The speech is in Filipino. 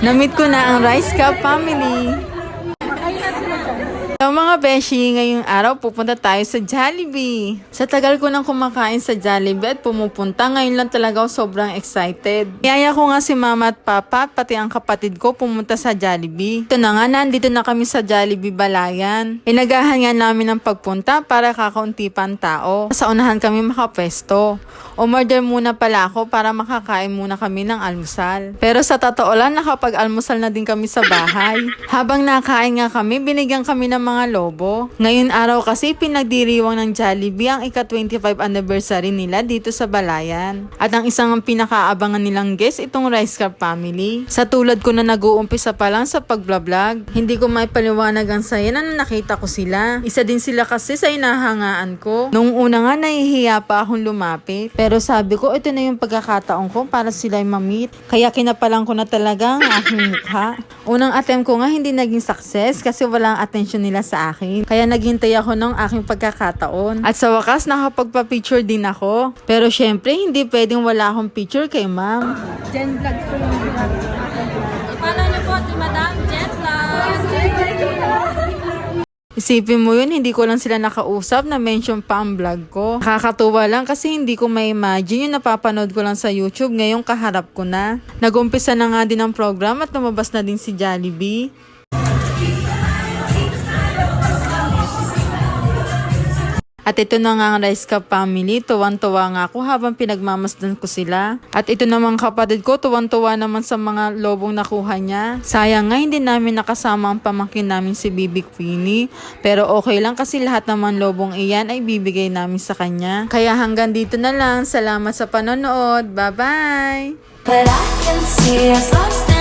Namit ko na ang Rice Cup family. So mga beshi, ngayong araw pupunta tayo sa Jollibee. Sa tagal ko nang kumakain sa Jollibee at pumupunta, ngayon lang talaga ako sobrang excited. Niyaya ko nga si mama at papa at pati ang kapatid ko pumunta sa Jollibee. Ito na nga, nandito na kami sa Jollibee Balayan. Inagahan nga namin ang pagpunta para kakaunti pa ang tao. Sa unahan kami makapwesto. Umorder muna pala ako para makakain muna kami ng almusal. Pero sa totoo lang, nakapag-almusal na din kami sa bahay. Habang nakain nga kami, binigyan kami ng mga lobo. Ngayon araw kasi pinagdiriwang ng Jollibee ang ika-25 anniversary nila dito sa Balayan. At ang isang pinakaabangan nilang guest, itong Rice Cup family. Sa tulad ko na nag-uumpisa pa lang sa pagbablog, hindi ko maipaliwanag ang saya na nakita ko sila. Isa din sila kasi sa inahangaan ko. Noong una nga nahihiya pa akong lumapit. Pero sabi ko, ito na yung pagkakataon ko para sila ma-meet. Kaya kinapalan ko na talaga ang aking mukha. Unang attempt ko nga hindi naging success kasi walang attention nila sa akin. Kaya naghintay ako ng aking pagkakataon. At sa wakas, nakapagpa-picture din ako. Pero syempre, hindi pwedeng wala akong picture kay ma'am. Jen Vlog po yung i-follow niyo po si Madam Jen Vlog. Isipin mo yun, hindi ko lang sila nakausap na mention pa ang vlog ko. Nakakatuwa lang kasi hindi ko ma-imagine yung napapanood ko lang sa YouTube ngayong kaharap ko na. Nag-umpisa na nga din ang program at lumabas na din si Jollibee. At ito na nga ang Rice Cup family, tuwan-tuwa nga ako habang pinagmamasdan ko sila. At ito namang kapatid ko, tuwan-tuwa naman sa mga lobong nakuha niya. Sayang nga hindi namin nakasama ang pamangkin namin si Bibi Queenie. Pero okay lang kasi lahat naman lobong iyan ay bibigay namin sa kanya. Kaya hanggang dito na lang, salamat sa panonood, bye-bye! But I can see us lost